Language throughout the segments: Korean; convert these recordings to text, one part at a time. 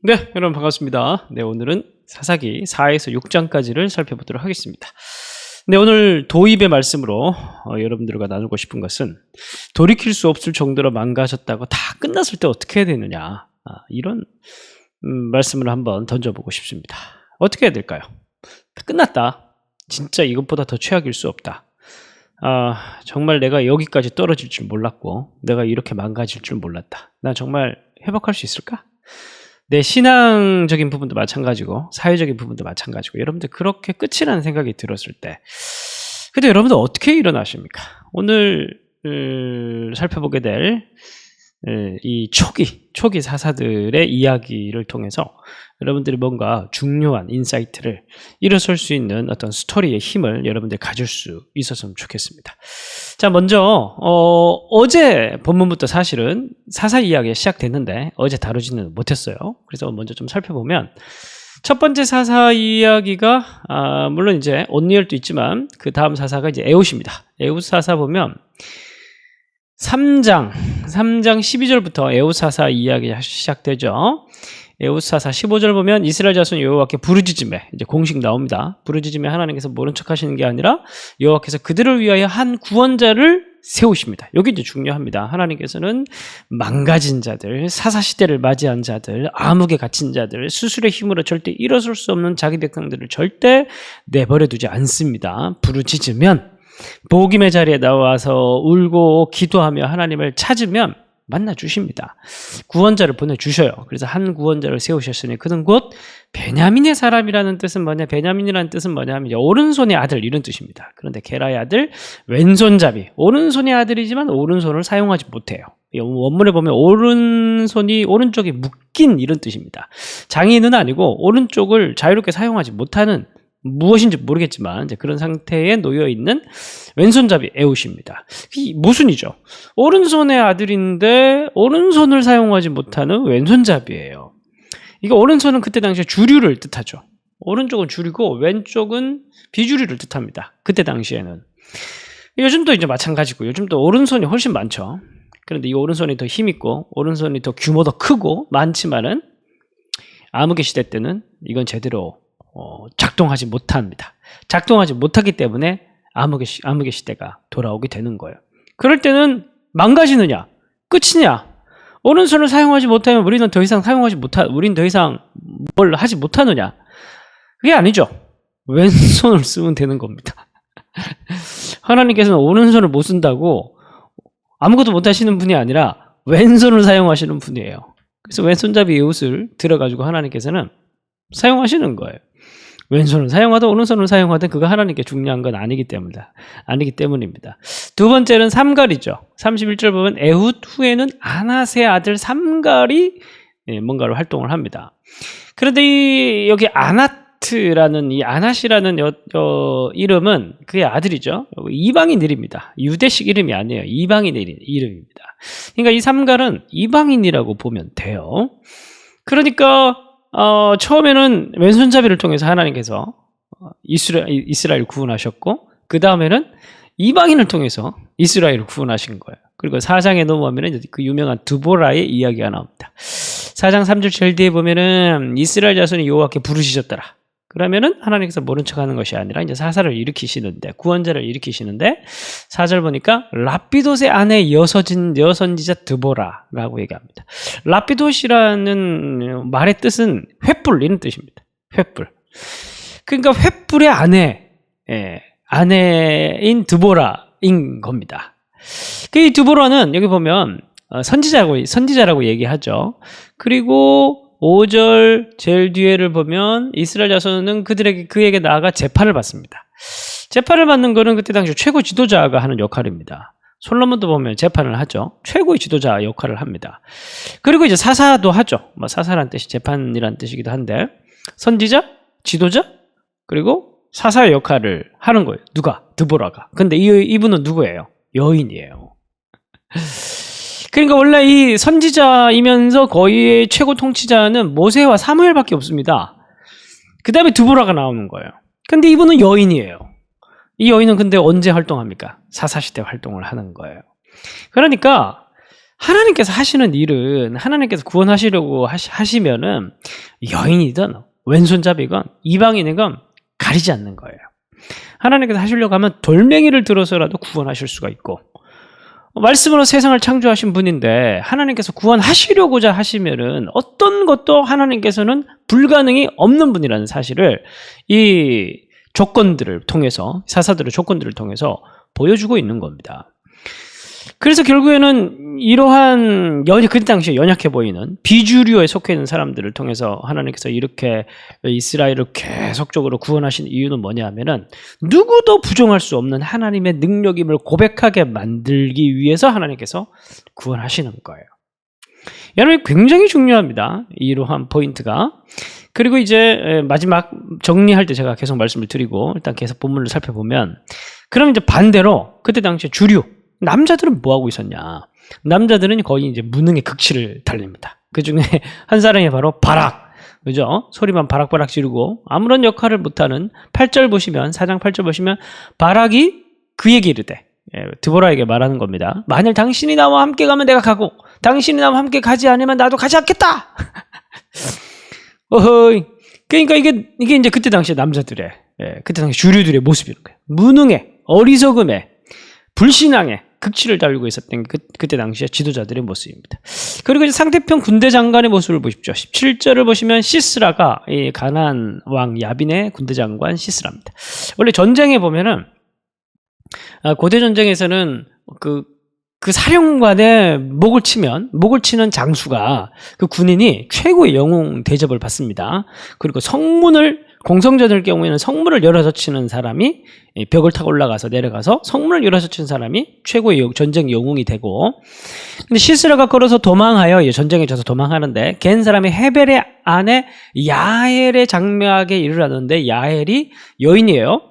네, 여러분 반갑습니다. 네, 오늘은 사사기 4에서 6장까지를 살펴보도록 하겠습니다. 네, 오늘 도입의 말씀으로 여러분들과 나누고 싶은 것은 돌이킬 수 없을 정도로 망가졌다고 다 끝났을 때 어떻게 해야 되느냐, 이런 말씀을 한번 던져보고 싶습니다. 어떻게 해야 될까요? 다 끝났다. 진짜 이것보다 더 최악일 수 없다. 정말 내가 여기까지 떨어질 줄 몰랐고 내가 이렇게 망가질 줄 몰랐다. 나 정말 회복할 수 있을까? 내 신앙적인 부분도 마찬가지고 사회적인 부분도 마찬가지고 여러분들 그렇게 끝이라는 생각이 들었을 때, 근데 여러분들 어떻게 일어나십니까? 오늘 살펴보게 될 이 초기 사사들의 이야기를 통해서 여러분들이 뭔가 중요한 인사이트를 일어설 수 있는 어떤 스토리의 힘을 여러분들이 가질 수 있었으면 좋겠습니다. 자, 먼저 어제 본문부터 사실은 사사 이야기가 시작됐는데 어제 다루지는 못했어요. 그래서 먼저 좀 살펴보면, 첫 번째 사사 이야기가 물론 이제 온니엘도 있지만 그 다음 사사가 이제 에훗입니다. 에훗 사사 보면 3장 12절부터 에훗 사사 이야기가 시작되죠. 에훗 사사 15절 보면 이스라엘 자손 여호와께 부르짖음에, 이제 공식 나옵니다. 부르짖음에 하나님께서 모른 척 하시는 게 아니라 여호와께서 그들을 위하여 한 구원자를 세우십니다. 여기 이제 중요합니다. 하나님께서는 망가진 자들, 사사시대를 맞이한 자들, 암흑에 갇힌 자들, 수술의 힘으로 절대 일어설 수 없는 자기 백성들을 절대 내버려 두지 않습니다. 부르짖으면, 복음의 자리에 나와서 울고 기도하며 하나님을 찾으면 만나주십니다. 구원자를 보내주셔요. 그래서 한 구원자를 세우셨으니 그는 곧 베냐민의 사람이라는 뜻은 뭐냐, 베냐민이라는 뜻은 뭐냐 하면 오른손의 아들, 이런 뜻입니다. 그런데 게라의 아들, 왼손잡이, 오른손의 아들이지만 오른손을 사용하지 못해요. 원문에 보면 오른쪽이 묶인, 이런 뜻입니다. 장애인은 아니고 오른쪽을 자유롭게 사용하지 못하는, 무엇인지 모르겠지만 이제 그런 상태에 놓여 있는 왼손잡이 에훗입니다. 이 모순이죠. 오른손의 아들인데 오른손을 사용하지 못하는 왼손잡이예요. 이거 오른손은 그때 당시에 주류를 뜻하죠. 오른쪽은 주류고 왼쪽은 비주류를 뜻합니다. 그때 당시에는. 요즘도 이제 마찬가지고 요즘도 오른손이 훨씬 많죠. 그런데 이 오른손이 더 힘있고 오른손이 더 규모 더 크고 많지만은 암흑의 시대 때는 이건 제대로 작동하지 못합니다. 작동하지 못하기 때문에 암흑의 시대가 돌아오게 되는 거예요. 그럴 때는 망가지느냐, 끝이냐, 오른손을 사용하지 못하면 우리는 더 이상 뭘 하지 못하느냐, 그게 아니죠. 왼손을 쓰면 되는 겁니다. 하나님께서는 오른손을 못 쓴다고 아무것도 못 하시는 분이 아니라 왼손을 사용하시는 분이에요. 그래서 왼손잡이 에훗을 들어가지고 하나님께서는 사용하시는 거예요. 왼손을 사용하든 오른손을 사용하든 그거 하나님께 중요한 건 아니기 때문입니다. 두 번째는 삼갈이죠. 31절 보면 에훗 후에는 아낫의 아들 삼갈이 뭔가를 활동을 합니다. 그런데 여기 아낫이라는 이름은 그의 아들이죠. 이방인들입니다. 유대식 이름이 아니에요. 이방인의 이름입니다. 그러니까 이 삼갈은 이방인이라고 보면 돼요. 그러니까 처음에는 왼손잡이를 통해서 하나님께서 이스라엘 구원하셨고, 그 다음에는 이방인을 통해서 이스라엘을 구원하신 거예요. 그리고 4장에 넘어가면 그 유명한 드보라의 이야기가 나옵니다. 4장 3절 제일 뒤에 보면은 이스라엘 자손이 여호와께 부르짖었더라. 그러면은 하나님께서 모른 척 하는 것이 아니라 이제 사사를 일으키시는데, 구원자를 일으키시는데, 4절 보니까 라피돗의 아내 여선지자 드보라라고 얘기합니다. 라피돗이라는 말의 뜻은 횃불, 이런 뜻입니다. 횃불. 그러니까 횃불의 아내인 드보라인 겁니다. 이 드보라는 여기 보면 선지자라고 얘기하죠. 그리고 5절 제일 뒤에를 보면 이스라엘 자손은 그에게 나아가 재판을 받습니다. 재판을 받는 거는 그때 당시 최고 지도자가 하는 역할입니다. 솔로몬도 보면 재판을 하죠. 최고의 지도자 역할을 합니다. 그리고 이제 사사도 하죠. 사사란 뜻이 재판이란 뜻이기도 한데, 선지자, 지도자, 그리고 사사의 역할을 하는 거예요. 누가? 드보라가. 근데 이분은 누구예요? 여인이에요. 그러니까 원래 이 선지자이면서 거의 최고 통치자는 모세와 사무엘밖에 없습니다. 그 다음에 드보라가 나오는 거예요. 근데 이분은 여인이에요. 이 여인은 근데 언제 활동합니까? 사사시대 활동을 하는 거예요. 그러니까 하나님께서 하시는 일은 하나님께서 구원하시려고 하시면은 여인이든 왼손잡이건 이방인이건 가리지 않는 거예요. 하나님께서 하시려고 하면 돌멩이를 들어서라도 구원하실 수가 있고, 말씀으로 세상을 창조하신 분인데 하나님께서 구원하시려고자 하시면은 어떤 것도 하나님께서는 불가능이 없는 분이라는 사실을 이 조건들을 통해서, 사사들의 조건들을 통해서 보여주고 있는 겁니다. 그래서 결국에는 이러한 그때 당시에 연약해 보이는 비주류에 속해 있는 사람들을 통해서 하나님께서 이렇게 이스라엘을 계속적으로 구원하신 이유는 뭐냐 하면은 누구도 부정할 수 없는 하나님의 능력임을 고백하게 만들기 위해서 하나님께서 구원하시는 거예요. 여러분, 굉장히 중요합니다. 이러한 포인트가. 그리고 이제 마지막 정리할 때 제가 계속 말씀을 드리고 일단 계속 본문을 살펴보면, 그럼 이제 반대로 그때 당시에 주류 남자들은 뭐 하고 있었냐? 남자들은 거의 이제 무능의 극치를 달립니다. 그 중에 한 사람이 바로 바락, 그죠? 소리만 바락바락 지르고 아무런 역할을 못하는 8절 보시면, 4장 8절 보시면 바락이 그에게 이르되, 드보라에게 말하는 겁니다. 만일 당신이 나와 함께 가면 내가 가고, 당신이 나와 함께 가지 않으면 나도 가지 않겠다. 어허이. 그러니까 이게 이제 그때 당시에 남자들의, 그때 당시 주류들의 모습이는 거예요. 무능해, 어리석음에, 불신앙에 극치를 달리고 있었던 그때 당시에 지도자들의 모습입니다. 그리고 이제 상대편 군대 장관의 모습을 보십시오. 17절을 보시면 시스라가 이 가나안 왕 야빈의 군대 장관 시스라입니다. 원래 전쟁에 보면은, 고대 전쟁에서는 그 사령관의 목을 치는 장수가, 그 군인이 최고의 영웅 대접을 받습니다. 그리고 공성전일 경우에는 성문을 열어서 치는 사람이, 벽을 타고 올라가서 내려가서 성문을 열어서 치는 사람이 최고의 전쟁 영웅이 되고, 근데 시스라가 걸어서 도망하여, 전쟁에 져서 도망하는데 갠 사람이 헤벨의 아내 야엘의 장막에 이르렀는데, 야엘이 여인이에요.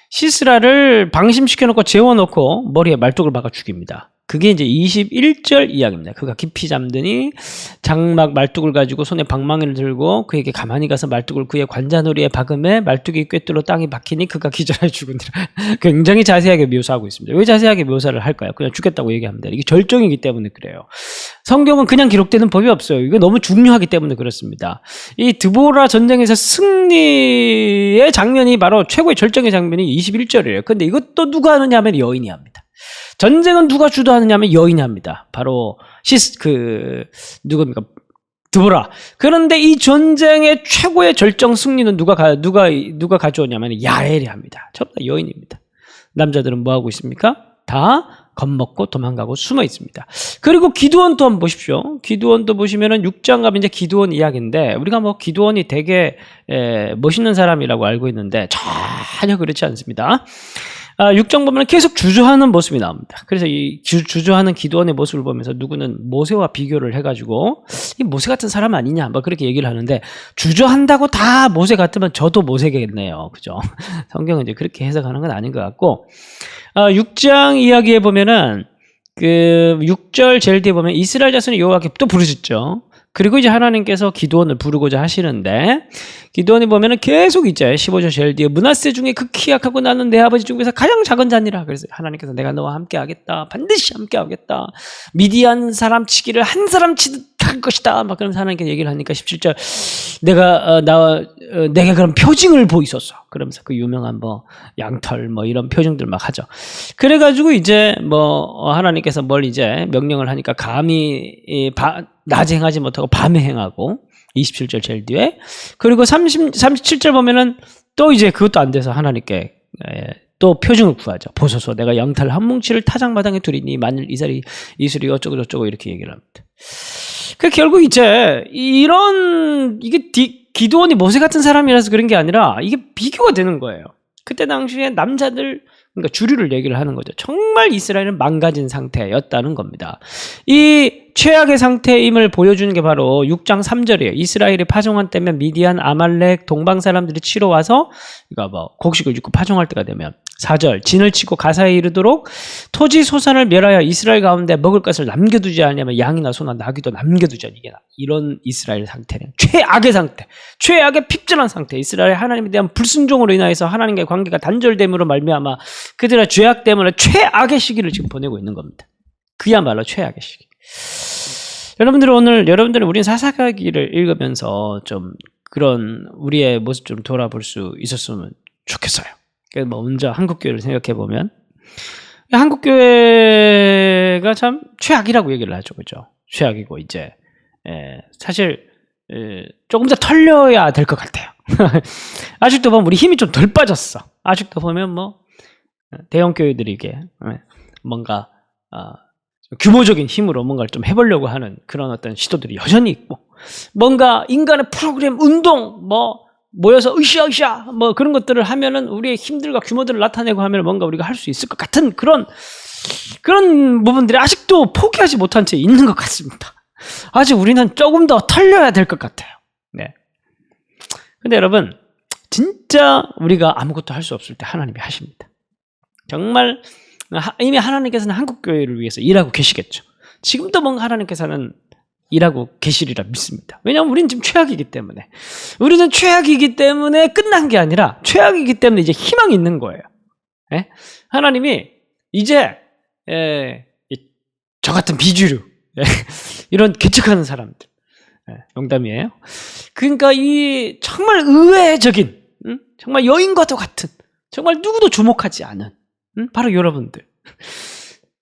시스라를 방심시켜놓고 재워놓고 머리에 말뚝을 박아 죽입니다. 그게 이제 21절 이야기입니다. 그가 깊이 잠드니 장막 말뚝을 가지고 손에 방망이를 들고 그에게 가만히 가서 말뚝을 그의 관자놀이에 박음에 말뚝이 꿰뚫어 땅에 박히니 그가 기절하여 죽으니라. 굉장히 자세하게 묘사하고 있습니다. 왜 자세하게 묘사를 할까요? 그냥 죽겠다고 얘기합니다. 이게 절정이기 때문에 그래요. 성경은 그냥 기록되는 법이 없어요. 이거 너무 중요하기 때문에 그렇습니다. 이 드보라 전쟁에서 승리의 장면이 바로 최고의 절정의 장면이 21절이에요. 근데 이것도 누가 하느냐 하면 여인이 합니다. 전쟁은 누가 주도하느냐 하면 여인이 합니다. 바로 누굽니까? 드보라. 그런데 이 전쟁의 최고의 절정 승리는 누가 가져오냐면 야엘이 합니다. 전부 다 여인입니다. 남자들은 뭐 하고 있습니까? 다 겁먹고 도망가고 숨어 있습니다. 그리고 기드원도 한번 보십시오. 기드원도 보시면은 6장 가면 이제 기드원 이야기인데, 우리가 뭐 기드원이 되게 멋있는 사람이라고 알고 있는데 전혀 그렇지 않습니다. 6장 보면 계속 주저하는 모습이 나옵니다. 그래서 이 주저하는 기드원의 모습을 보면서 누구는 모세와 비교를 해가지고 이 모세 같은 사람 아니냐 뭐 그렇게 얘기를 하는데, 주저한다고 다 모세 같으면 저도 모세겠네요. 그죠? 성경은 이제 그렇게 해석하는 건 아닌 것 같고, 6장 이야기에 보면은 그 6절 제일 뒤에 보면 이스라엘 자손이 여호와께 또 부르짖죠. 그리고 이제 하나님께서 기드원을 부르고자 하시는데, 기드원이 보면은 계속 이제 15절 제일 뒤에 므낫세 중에 극히 약하고 나는 내 아버지 중에서 가장 작은 자니라. 그래서 하나님께서 내가 너와 함께 하겠다, 반드시 함께 하겠다, 미디안 사람 치기를 한 사람 치듯 할 것이다, 막 그러면서 하나님께서 얘기를 하니까 17절 내게 그런 표징을 보이소서, 그러면서 그 유명한 뭐 양털 뭐 이런 표징들 막 하죠. 그래가지고 이제 뭐 하나님께서 뭘 이제 명령을 하니까 감히 낮에 행하지 못하고 밤에 행하고, 27절 제일 뒤에. 그리고 37절 보면은 또 이제 그것도 안 돼서 하나님께 또 표징을 구하죠. 보소서 내가 양털 한 뭉치를 타작마당에 두리니 만일 이슬이 어쩌고 저쩌고 이렇게 얘기를 합니다. 그 결국 이제 이게 기드원이 모세 같은 사람이라서 그런 게 아니라 이게 비교가 되는 거예요. 그때 당시에 남자들, 그러니까 주류를 얘기를 하는 거죠. 정말 이스라엘은 망가진 상태였다는 겁니다. 이 최악의 상태임을 보여주는 게 바로 6장 3절이에요. 이스라엘이 파종한 때면 미디안, 아말렉, 동방 사람들이 치러 와서 곡식을 줍고 파종할 때가 되면, 4절 진을 치고 가사에 이르도록 토지 소산을 멸하여 이스라엘 가운데 먹을 것을 남겨두지 않으면 양이나 소나 나귀도 남겨두지 않으면, 이런 이스라엘 상태는 최악의 상태, 최악의 핍절한 상태, 이스라엘 하나님에 대한 불순종으로 인하여서 하나님과의 관계가 단절됨으로 말미암아 그들의 죄악 때문에 최악의 시기를 지금 보내고 있는 겁니다. 그야말로 최악의 시기. 여러분들은 우린 사사기를 읽으면서 좀 그런 우리의 모습 좀 돌아볼 수 있었으면 좋겠어요. 그래서 먼저 한국교회를 생각해 보면 한국교회가 참 최악이라고 얘기를 하죠, 그죠? 최악이고 이제 사실 조금 더 털려야 될 것 같아요. 아직도 보면 우리 힘이 좀 덜 빠졌어. 아직도 보면 뭐 대형 교회들이 이게 뭔가 규모적인 힘으로 뭔가를 좀 해보려고 하는 그런 어떤 시도들이 여전히 있고, 뭔가 인간의 프로그램, 운동, 뭐 모여서 으쌰으쌰 뭐 그런 것들을 하면은 우리의 힘들과 규모들을 나타내고 하면 뭔가 우리가 할 수 있을 것 같은 그런 부분들이 아직도 포기하지 못한 채 있는 것 같습니다. 아직 우리는 조금 더 털려야 될 것 같아요. 네. 근데 여러분, 진짜 우리가 아무것도 할 수 없을 때 하나님이 하십니다. 정말 이미 하나님께서는 한국교회를 위해서 일하고 계시겠죠. 지금도 뭔가 하나님께서는 일하고 계시리라 믿습니다. 왜냐하면 우리는 지금 최악이기 때문에. 우리는 최악이기 때문에 끝난 게 아니라 최악이기 때문에 이제 희망이 있는 거예요. 예? 하나님이 이제 저 같은 비주류, 이런 개척하는 사람들, 농담이에요. 그러니까 이 정말 의외적인, 정말 여인과도 같은, 정말 누구도 주목하지 않은, 바로 여러분들,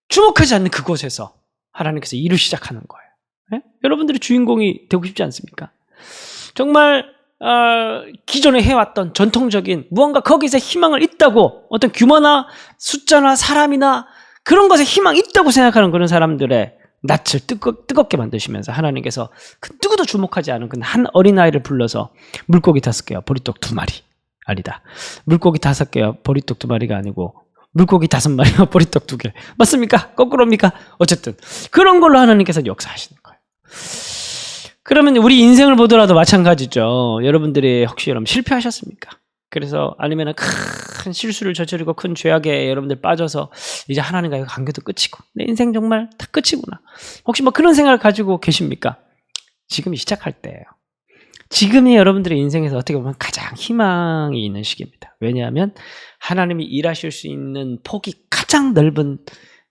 주목하지 않는 그곳에서 하나님께서 일을 시작하는 거예요. 여러분들이 주인공이 되고 싶지 않습니까? 정말 기존에 해왔던 전통적인 무언가 거기서 희망을 있다고, 어떤 규모나 숫자나 사람이나 그런 것에 희망이 있다고 생각하는 그런 사람들의 낯을 뜨겁게 만드시면서 하나님께서 그 누구도 주목하지 않은 그 한 어린아이를 불러서 물고기 5개와 보리떡 2마리, 아니다, 물고기 5개와 보리떡 2마리가 아니고 물고기 5마리와 보리떡 2개, 맞습니까? 거꾸로입니까? 어쨌든 그런 걸로 하나님께서 역사하시는 거예요. 그러면 우리 인생을 보더라도 마찬가지죠. 여러분들이 혹시 실패하셨습니까? 그래서 아니면 큰 실수를 저지르고 큰 죄악에 여러분들 빠져서 이제 하나님과의 관계도 끝이고 내 인생 정말 다 끝이구나, 혹시 뭐 그런 생각을 가지고 계십니까? 지금이 시작할 때예요. 지금이 여러분들의 인생에서 어떻게 보면 가장 희망이 있는 시기입니다. 왜냐하면 하나님이 일하실 수 있는 폭이 가장 넓은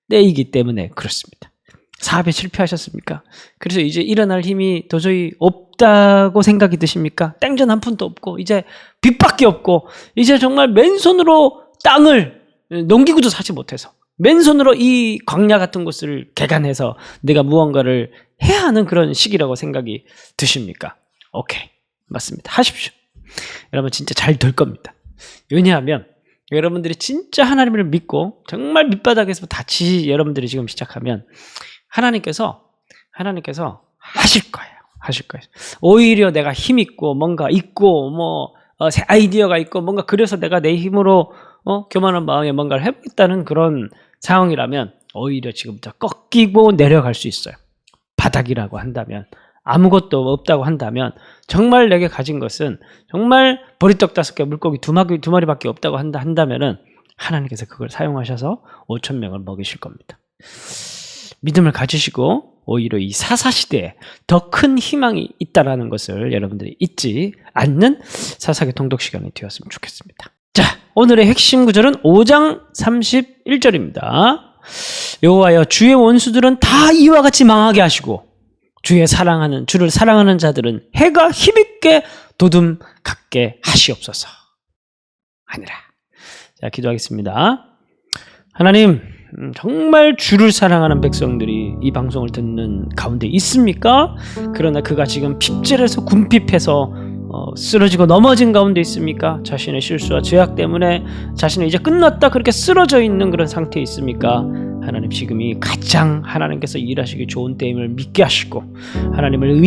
때이기 때문에 그렇습니다. 사업에 실패하셨습니까? 그래서 이제 일어날 힘이 도저히 없다고 생각이 드십니까? 땡전 한 푼도 없고 이제 빚밖에 없고 이제 정말 맨손으로 땅을 넘기고도 사지 못해서 맨손으로 이 광야 같은 곳을 개간해서 내가 무언가를 해야 하는 그런 시기라고 생각이 드십니까? 오케이, 맞습니다. 하십시오. 여러분 진짜 잘 될 겁니다. 왜냐하면 여러분들이 진짜 하나님을 믿고 정말 밑바닥에서 여러분들이 지금 시작하면 하나님께서 하실 거예요. 하실 거예요. 오히려 내가 힘 있고 뭔가 있고 뭐 아이디어가 있고 뭔가 그래서 내가 내 힘으로 교만한 마음에 뭔가를 해보겠다는 그런 상황이라면 오히려 지금부터 꺾이고 내려갈 수 있어요. 바닥이라고 한다면, 아무것도 없다고 한다면, 정말 내게 가진 것은 정말 보리떡 5개, 물고기 2마리밖에 없다고 한다면은 하나님께서 그걸 사용하셔서 5,000명을 먹이실 겁니다. 믿음을 가지시고 오히려 이 사사시대에 더 큰 희망이 있다는 것을 여러분들이 잊지 않는 사사기 통독 시간이 되었으면 좋겠습니다. 자, 오늘의 핵심 구절은 5장 31절입니다. 여호와여, 주의 원수들은 다 이와 같이 망하게 하시고 주를 사랑하는 자들은 해가 힘있게 도둠 갖게 하시옵소서 하니라. 자, 기도하겠습니다. 하나님, 정말 주를 사랑하는 백성들이 이 방송을 듣는 가운데 있습니까? 그러나 그가 지금 핍절해서 궁핍해서 쓰러지고 넘어진 가운데 있습니까? 자신의 실수와 죄악 때문에 자신은 이제 끝났다 그렇게 쓰러져 있는 그런 상태에 있습니까? 하나님, 지금이 가장 하나님께서 일하시기 좋은 때임을 믿게 하시고 하나님을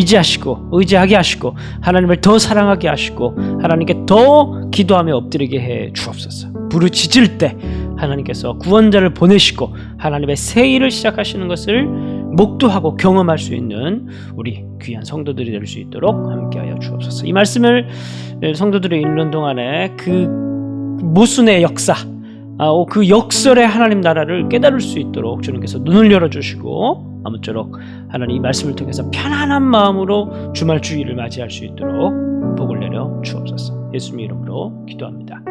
의지하게 하시고 하나님을 더 사랑하게 하시고 하나님께 더 기도하며 엎드리게 해 주옵소서. 부르짖을 때 하나님께서 구원자를 보내시고 하나님의 새 일을 시작하시는 것을 목도하고 경험할 수 있는 우리 귀한 성도들이 될 수 있도록 함께하여 주옵소서. 이 말씀을 성도들이 읽는 동안에 그 모순의 역사, 그 역설의 하나님 나라를 깨달을 수 있도록 주님께서 눈을 열어주시고 아무쪼록 하나님 이 말씀을 통해서 편안한 마음으로 주말 주일을 맞이할 수 있도록 복을 내려 주옵소서. 예수님 이름으로 기도합니다.